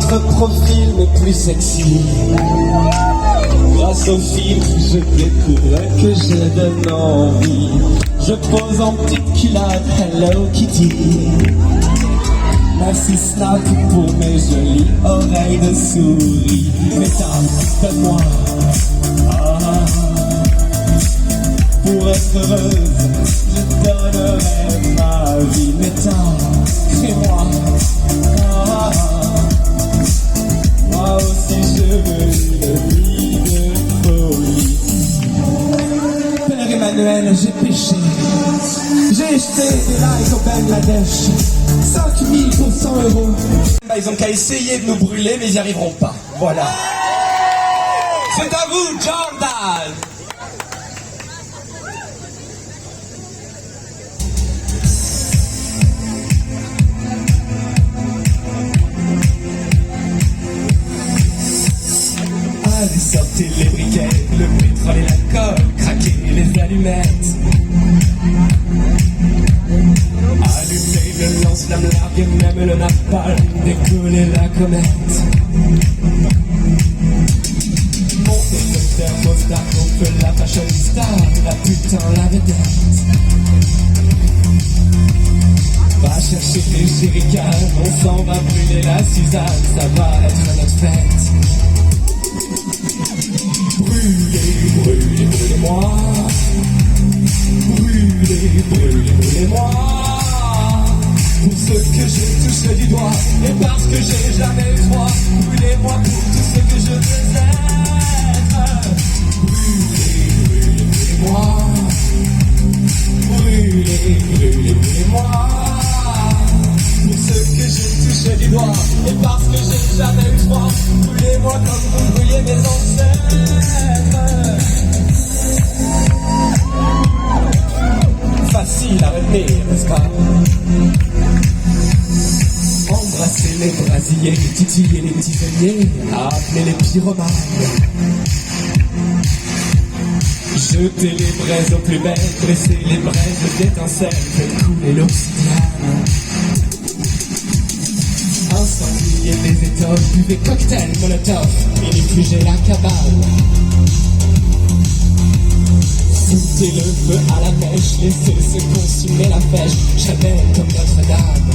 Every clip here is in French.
votre profil mais plus sexy. Grâce au film, je découvre que j'ai de l'envie. Je pose en petite culotte, Hello Kitty. Merci Snap pour mes jolies oreilles de souris. Mesdames, donne-moi pour être heureuse, je donnerai ma vie. Mesdames, crée-moi moi aussi je veux une vie de folie. Père Emmanuel, j'ai péché. J'ai jeté des likes au Bangladesh. 5000 pour 100 €. Ils ont qu'à essayer de nous brûler, mais ils n'y arriveront pas. Voilà. C'est à vous, Jordan. Allez, sortez les briquets, le pétrole et la colle, craquez les allumettes. Allumez le lance-flamme, larguez même le napalm, décollez la comète. Montez le thermostat, on peut la fashionista, la putain la vedette. Va chercher tes jerrycans, on s'en va brûler la Suzanne, ça va être notre fête. Brûlez, brûlez, brûlez-moi. Brûlez, brûlez, brûlez-moi. Pour ce que j'ai touché du doigt, et parce que j'ai jamais eu froid. Brûlez-moi pour tout ce que je veux être. Brûlez, brûlez, brûlez-moi. Brûlez, brûlez, brûlez-moi. Pour ce que j'ai touché du doigt, et parce que j'ai jamais eu froid. Brûlez-moi comme vous brûliez mes ancêtres. Facile à retenir, n'est-ce pas? Embrasser les brasiers, titiller les petits veillés, appeler les pyromanes. Jeter les braises aux plus belles, dresser les braises d'étincelles, faire couler l'obsidiane. Incendier les étoffes, buvez cocktail molotov, minifugez la cabane. Foutez le feu à la mèche, laissez se consumer la pêche, jamais comme Notre-Dame.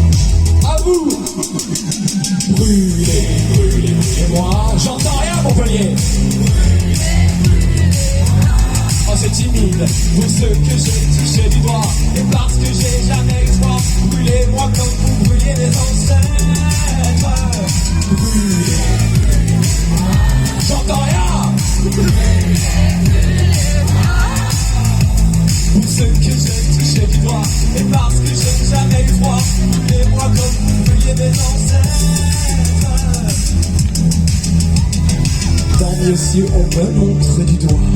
À vous! Brûlez, brûlez, brûlez-moi. J'entends rien, Montpellier! Oh, c'est timide, pour ce que j'ai touché du doigt, et parce que j'ai jamais eu froid. Brûlez-moi comme vous brûliez mes ancêtres. Brûlez, j'entends rien! Pour ce que j'ai touché du doigt, et parce que j'ai jamais eu froid. Brûlez-moi comme vous brûliez mes ancêtres. Tant mieux si on me montre du doigt,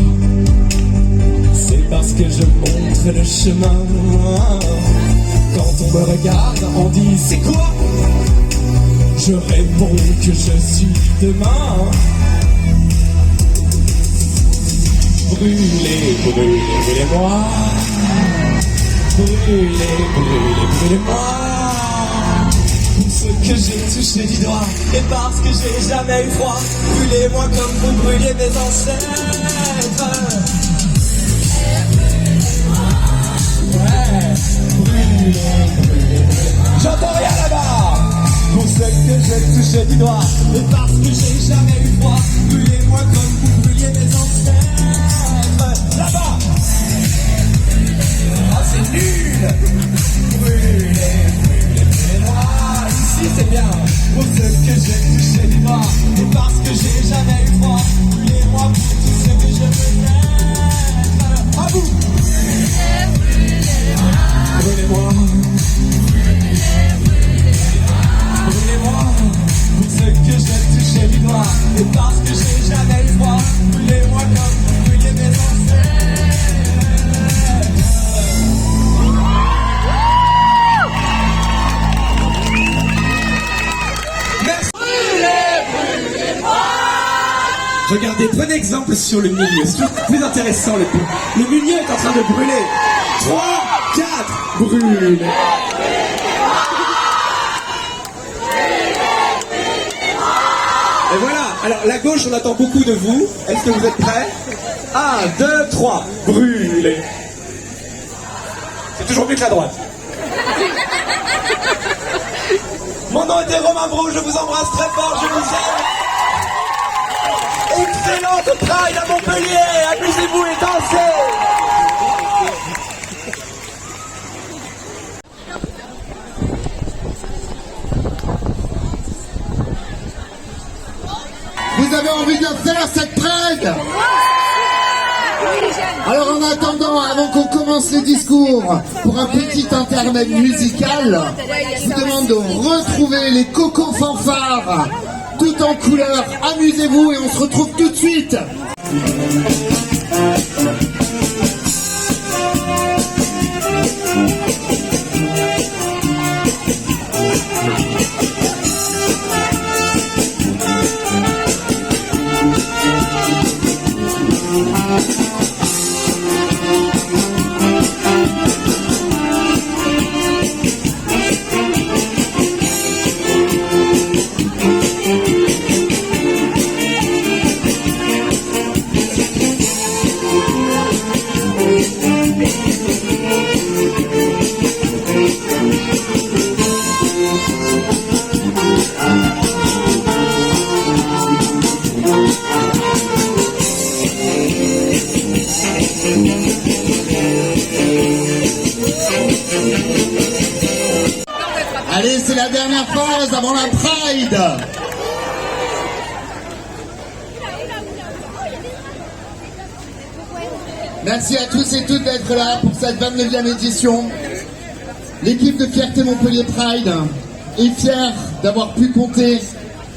c'est parce que je montre le chemin. Quand on me regarde, on dit c'est quoi? Je réponds que je suis demain. Brûlez, brûlez, brûlez-moi. Brûlez, brûlez, brûlez-moi. Pour ce que j'ai touché du doigt, et parce que j'ai jamais eu froid. Brûlez-moi comme vous brûliez mes ancêtres. Ouais, brûlez, brûlez, brûlez. J'entends rien là-bas. Pour ce que j'ai touché du doigt, et parce que j'ai jamais eu froid. Brûlez-moi comme vous brûliez mes ancêtres. Là-bas. Ah, c'est nul. Brûlez, brûlez, brûlez-moi. Ici c'est bien. Pour ce que j'ai touché du doigt, et parce que j'ai jamais eu froid. Brûlez-moi pour tout ce que je veux être. À vous. Brûlez-moi. Brûlez-moi pour ce que j'ai touché du doigt, et parce que j'ai jamais eu froid. Brûlez-moi comme vous brûliez mes ancêtres. Merci. Brûlez-moi. Regardez, prenez exemple sur le milieu, c'est toujours plus intéressant le milieu est en train de brûler. 3, 4, brûle. Alors, la gauche, on attend beaucoup de vous. Est-ce que vous êtes prêts? 1, 2, 3. Brûlez. C'est toujours mieux que la droite. Mon nom était Romain Brou, je vous embrasse très fort, je vous aime. Excellente Pride à Montpellier, amusez-vous et dansez. Vous avez envie de faire cette Pride? Alors en attendant, avant qu'on commence les discours, pour un petit intermède musical, je vous demande de retrouver les cocos fanfares, tout en couleur. Amusez-vous et on se retrouve tout de suite. Allez, c'est la dernière phase avant la Pride. Merci à tous et toutes d'être là pour cette 29e édition. L'équipe de Fierté Montpellier Pride est fière d'avoir pu compter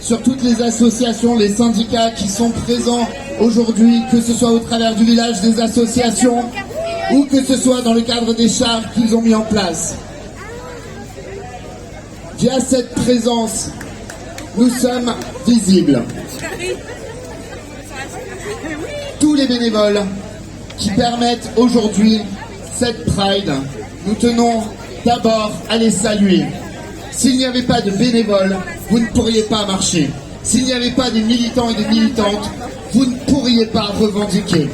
sur toutes les associations, les syndicats qui sont présents aujourd'hui, que ce soit au travers du village des associations ou que ce soit dans le cadre des chars qu'ils ont mis en place. Via cette présence, nous sommes visibles. Tous les bénévoles qui permettent aujourd'hui cette Pride, nous tenons d'abord à les saluer. S'il n'y avait pas de bénévoles, vous ne pourriez pas marcher. S'il n'y avait pas des militants et des militantes, vous ne pourriez pas revendiquer.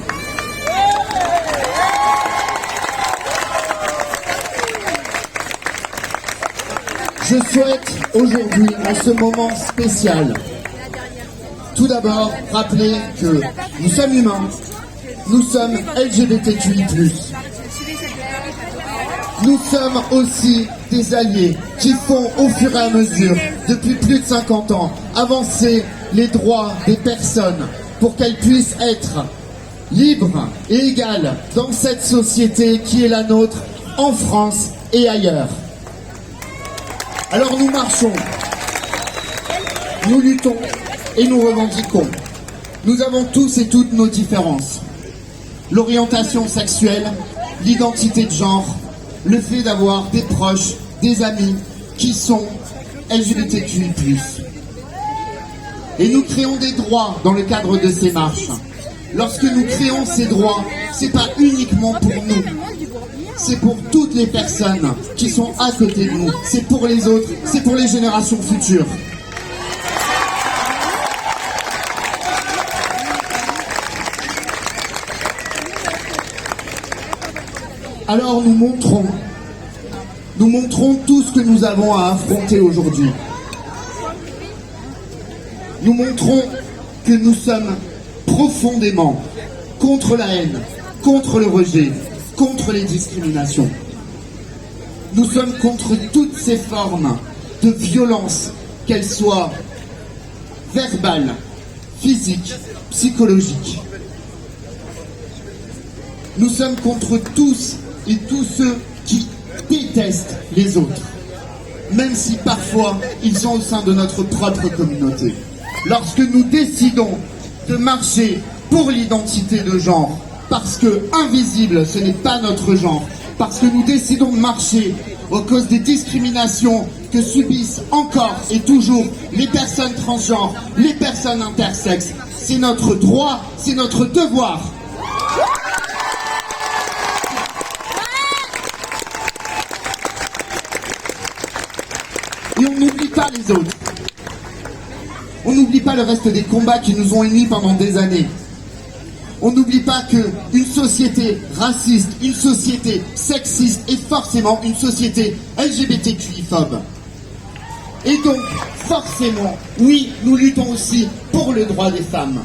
Je souhaite aujourd'hui, en ce moment spécial, tout d'abord rappeler que nous sommes humains, nous sommes LGBTQI+. Nous sommes aussi des alliés qui font au fur et à mesure, depuis plus de 50 ans, avancer les droits des personnes pour qu'elles puissent être libres et égales dans cette société qui est la nôtre, en France et ailleurs. Alors nous marchons, nous luttons et nous revendiquons. Nous avons tous et toutes nos différences. L'orientation sexuelle, l'identité de genre, le fait d'avoir des proches, des amis qui sont LGBTQI+. Et nous créons des droits dans le cadre de ces marches. Lorsque nous créons ces droits, c'est pas uniquement pour nous. C'est pour toutes les personnes qui sont à côté de nous. C'est pour les autres, c'est pour les générations futures. Alors nous montrons tout ce que nous avons à affronter aujourd'hui. Nous montrons que nous sommes profondément contre la haine, contre le rejet, contre les discriminations. Nous sommes contre toutes ces formes de violence, qu'elles soient verbales, physiques, psychologiques. Nous sommes contre tous et tous ceux qui détestent les autres, même si parfois ils sont au sein de notre propre communauté. Lorsque nous décidons de marcher pour l'identité de genre, parce que invisible, ce n'est pas notre genre, parce que nous décidons de marcher à cause des discriminations que subissent encore et toujours les personnes transgenres, les personnes intersexes, c'est notre droit, c'est notre devoir. Et on n'oublie pas les autres. On n'oublie pas le reste des combats qui nous ont unis pendant des années. On n'oublie pas qu'une société raciste, une société sexiste est forcément une société LGBTQI-phobe. Et donc, forcément, oui, nous luttons aussi pour le droit des femmes.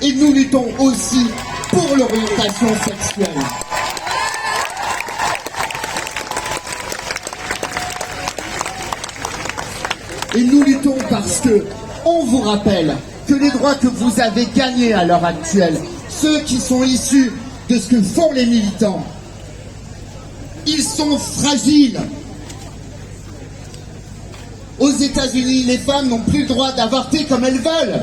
Et nous luttons aussi pour l'orientation sexuelle. Et nous luttons parce que, on vous rappelle que les droits que vous avez gagnés à l'heure actuelle, ceux qui sont issus de ce que font les militants, ils sont fragiles. Aux États-Unis, les femmes n'ont plus le droit d'avorter comme elles veulent.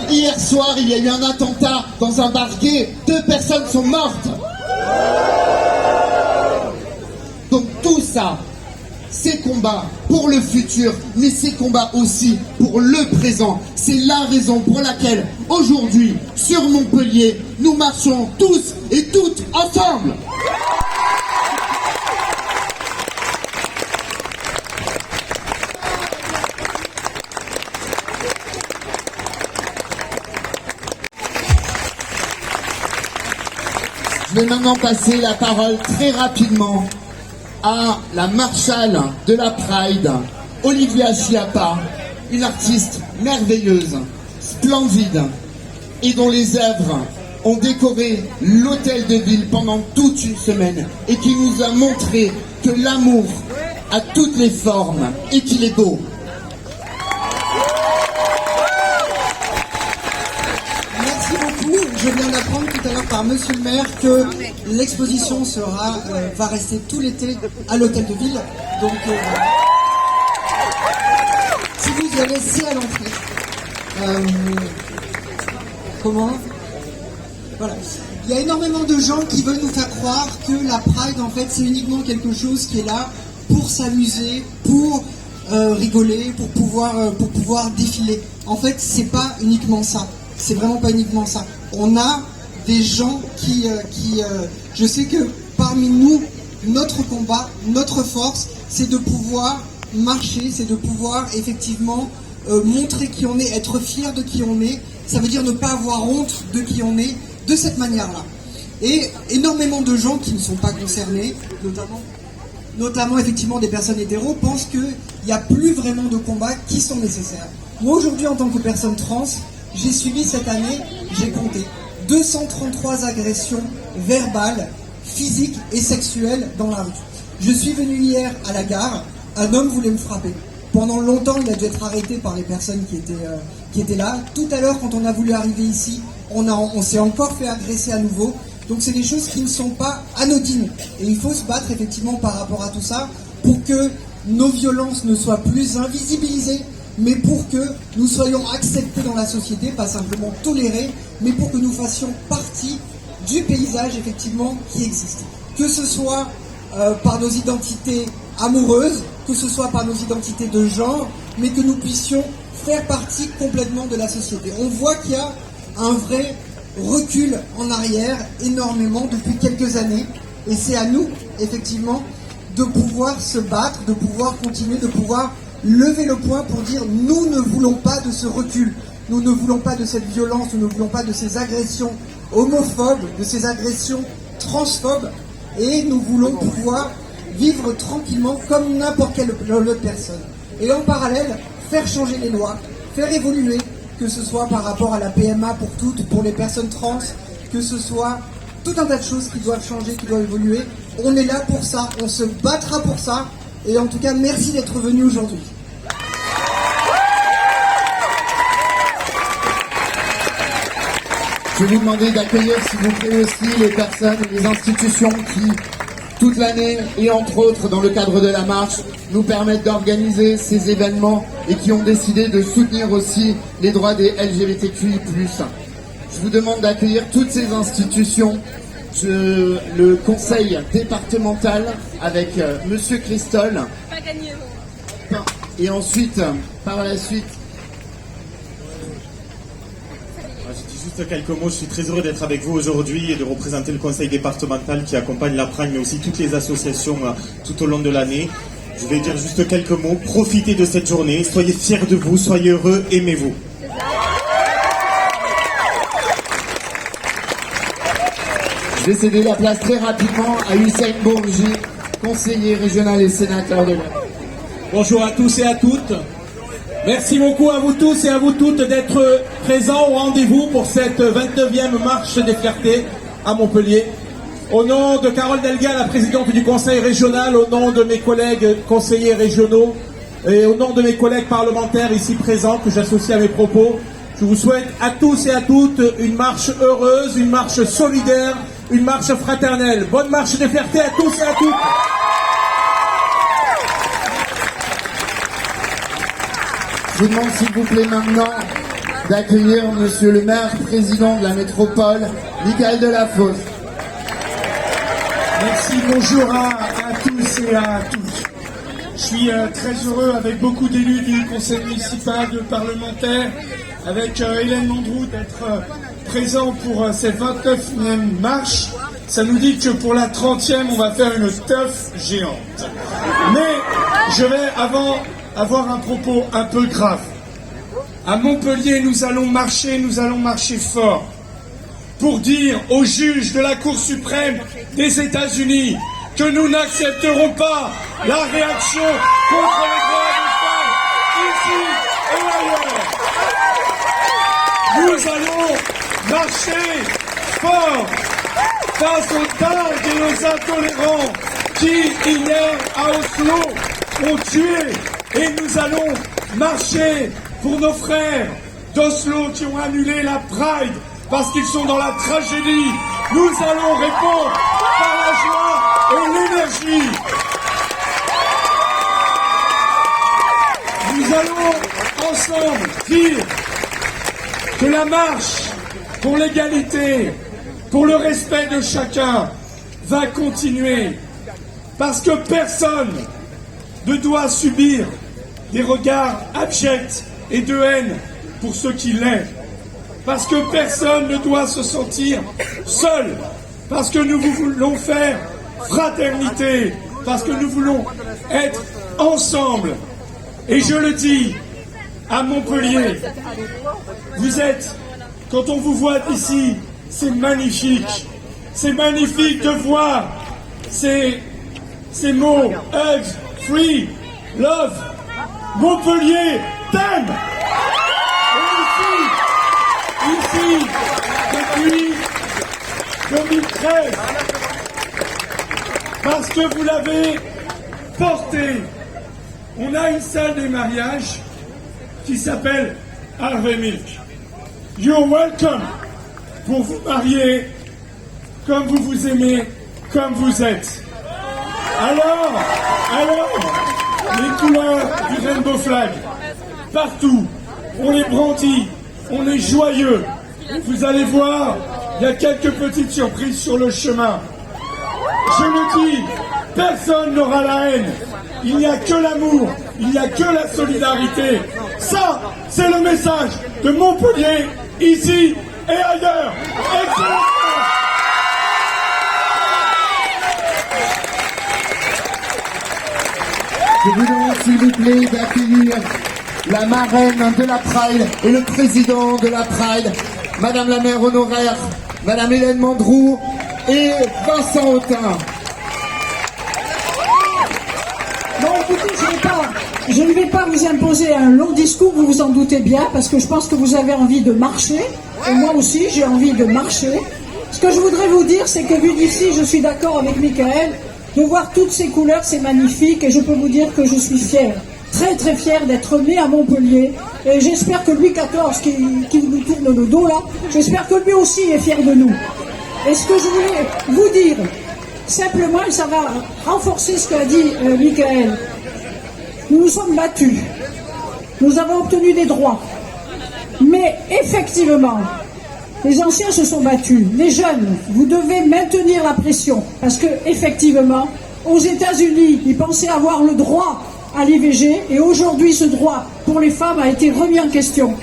Hier soir, il y a eu un attentat dans un bar gay. 2 personnes sont mortes. Donc tout ça, ces combats pour le futur, mais ces combats aussi pour le présent. C'est la raison pour laquelle, aujourd'hui, sur Montpellier, nous marchons tous et toutes ensemble. Je vais maintenant passer la parole très rapidement à la marshal de la Pride, Olivia Chiappa, une artiste merveilleuse, splendide, et dont les œuvres ont décoré l'hôtel de ville pendant toute une semaine, et qui nous a montré que l'amour a toutes les formes et qu'il est beau. Merci beaucoup. Je viens d'apprendre tout à l'heure par Monsieur le maire que l'exposition va rester tout l'été à l'hôtel de ville. Donc, si vous y allez, c'est à l'entrée. Comment ? Voilà. Il y a énormément de gens qui veulent nous faire croire que la Pride, en fait, c'est uniquement quelque chose qui est là pour s'amuser, pour rigoler, pour pouvoir défiler. En fait, c'est pas uniquement ça. C'est vraiment pas uniquement ça. On a des gens je sais que parmi nous, notre combat, notre force, c'est de pouvoir marcher, c'est de pouvoir effectivement montrer qui on est, être fier de qui on est. Ça veut dire ne pas avoir honte de qui on est, de cette manière-là. Et énormément de gens qui ne sont pas concernés, notamment effectivement des personnes hétéros, pensent qu'il n'y a plus vraiment de combats qui sont nécessaires. Moi aujourd'hui, en tant que personne trans, j'ai subi cette année, j'ai compté 233 agressions verbales, physiques et sexuelles dans la rue. Je suis venu hier à la gare, un homme voulait me frapper. Pendant longtemps, il a dû être arrêté par les personnes qui étaient là. Tout à l'heure, quand on a voulu arriver ici, on s'est encore fait agresser à nouveau. Donc c'est des choses qui ne sont pas anodines. Et il faut se battre effectivement par rapport à tout ça pour que nos violences ne soient plus invisibilisées, mais pour que nous soyons acceptés dans la société, pas simplement tolérés, mais pour que nous fassions partie du paysage effectivement qui existe. Que ce soit par nos identités amoureuses, que ce soit par nos identités de genre, mais que nous puissions faire partie complètement de la société. On voit qu'il y a un vrai recul en arrière énormément depuis quelques années, et c'est à nous effectivement de pouvoir se battre, de pouvoir continuer, de pouvoir lever le poing pour dire nous ne voulons pas de ce recul, nous ne voulons pas de cette violence, nous ne voulons pas de ces agressions homophobes, de ces agressions transphobes, et nous voulons pouvoir vivre tranquillement comme n'importe quelle autre personne. Et en parallèle, faire changer les lois, faire évoluer, que ce soit par rapport à la PMA pour toutes, pour les personnes trans, que ce soit tout un tas de choses qui doivent changer, qui doivent évoluer. On est là pour ça, on se battra pour ça, et en tout cas, merci d'être venu aujourd'hui. Je vais vous demander d'accueillir, s'il vous plaît, aussi les personnes et les institutions qui, toute l'année, et entre autres dans le cadre de la marche, nous permettent d'organiser ces événements et qui ont décidé de soutenir aussi les droits des LGBTQI+. Je vous demande d'accueillir toutes ces institutions, le conseil départemental avec Monsieur Christol, et ensuite, par la suite, je dis juste quelques mots. Je suis très heureux d'être avec vous aujourd'hui et de représenter le conseil départemental qui accompagne la Pride, mais aussi toutes les associations tout au long de l'année. Je vais dire juste quelques mots. Profitez de cette journée. Soyez fiers de vous. Soyez heureux. Aimez-vous. Je vais céder la place très rapidement à Hussein Bourgi, conseiller régional et sénateur de l'Ain. Bonjour à tous et à toutes. Merci beaucoup à vous tous et à vous toutes d'être présents au rendez-vous pour cette 29e marche des fiertés à Montpellier. Au nom de Carole Delga, la présidente du conseil régional, au nom de mes collègues conseillers régionaux et au nom de mes collègues parlementaires ici présents que j'associe à mes propos, je vous souhaite à tous et à toutes une marche heureuse, une marche solidaire, une marche fraternelle. Bonne marche des fiertés à tous et à toutes. Je vous demande s'il vous plaît maintenant d'accueillir Monsieur le maire président de la métropole, Michael Delafosse. Merci, bonjour à tous et à toutes. Je suis très heureux avec beaucoup d'élus du conseil municipal, de parlementaires, avec Hélène Mandroux d'être présent pour cette 29e marche. Ça nous dit que pour la 30e, on va faire une teuf géante. Mais je vais avoir un propos un peu grave. À Montpellier, nous allons marcher fort pour dire aux juges de la Cour suprême des États-Unis que nous n'accepterons pas la réaction contre les droits des femmes, ici et ailleurs. Nous allons marcher fort face aux dingues et aux intolérants qui, hier à Oslo, ont tué. Et nous allons marcher pour nos frères d'Oslo qui ont annulé la Pride parce qu'ils sont dans la tragédie. Nous allons répondre par la joie et l'énergie. Nous allons ensemble dire que la marche pour l'égalité, pour le respect de chacun, va continuer. Parce que personne ne doit subir des regards abjects et de haine pour ce qu'il est. Parce que personne ne doit se sentir seul. Parce que nous voulons faire fraternité. Parce que nous voulons être ensemble. Et je le dis, à Montpellier, vous êtes, quand on vous voit ici, c'est magnifique. C'est magnifique de voir ces mots, hugs, free, love, Montpellier t'aime. Et ici, depuis 2013, parce que vous l'avez porté, on a une salle des mariages qui s'appelle Harvey Milk. You're welcome pour vous marier comme vous vous aimez, comme vous êtes. Alors, les couleurs du Rainbow Flag, partout, on les brandit, on est joyeux. Vous allez voir, il y a quelques petites surprises sur le chemin. Je le dis, personne n'aura la haine. Il n'y a que l'amour, il n'y a que la solidarité. Ça, c'est le message de Montpellier, ici et ailleurs. Excellent. Je vous demande s'il vous plaît d'accueillir la marraine de la Pride et le président de la Pride, Madame la maire honoraire, Madame Hélène Mandroux et Vincent Autain. Bon, écoutez, je ne vais pas vous imposer un long discours, vous vous en doutez bien, parce que je pense que vous avez envie de marcher, et moi aussi j'ai envie de marcher. Ce que je voudrais vous dire, c'est que vu d'ici, je suis d'accord avec Michael, de voir toutes ces couleurs, c'est magnifique, et je peux vous dire que je suis fière, très très fière d'être née à Montpellier, et j'espère que Louis XIV, qui nous tourne le dos là, j'espère que lui aussi est fier de nous. Et ce que je voulais vous dire, simplement, et ça va renforcer ce qu'a dit Michael, nous nous sommes battus, nous avons obtenu des droits, mais effectivement, les anciens se sont battus, les jeunes, vous devez maintenir la pression, parce que effectivement, aux États-Unis, ils pensaient avoir le droit à l'IVG, et aujourd'hui, ce droit pour les femmes a été remis en question.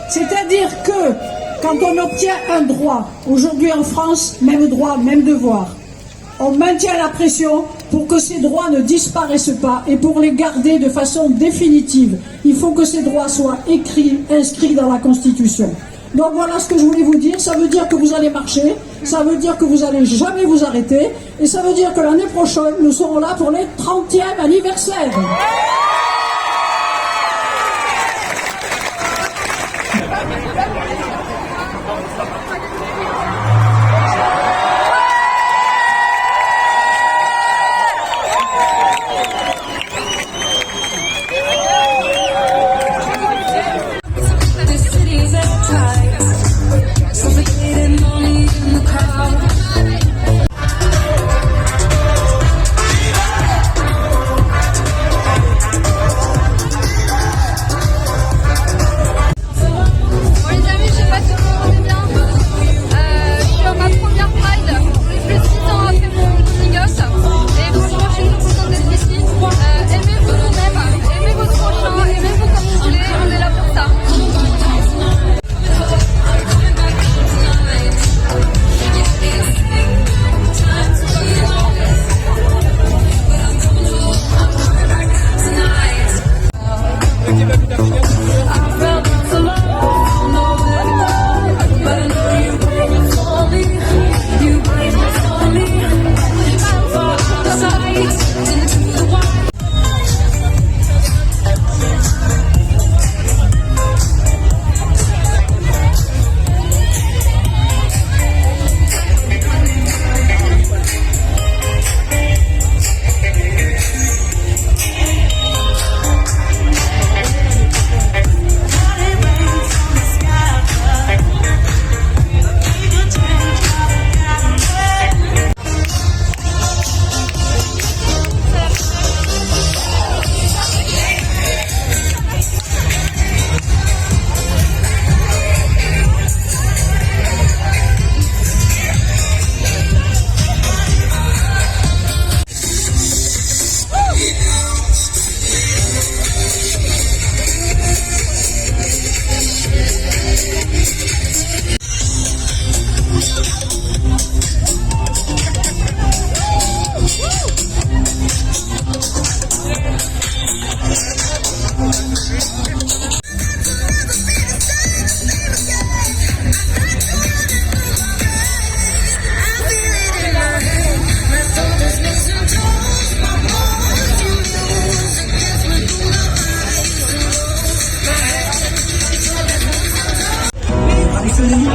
C'est-à-dire que, quand on obtient un droit, aujourd'hui en France, même droit, même devoir, on maintient la pression pour que ces droits ne disparaissent pas et pour les garder de façon définitive, il faut que ces droits soient inscrits dans la Constitution. Donc voilà ce que je voulais vous dire. Ça veut dire que vous allez marcher, ça veut dire que vous n'allez jamais vous arrêter, et ça veut dire que l'année prochaine, nous serons là pour les 30e anniversaire.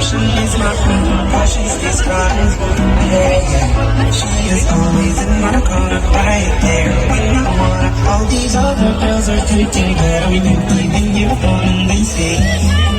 She's my friend, but she's described. Yeah. She is always in my corner, right there. When I wanna, all these other girls are taking, but I'm empty when you're gone and they say.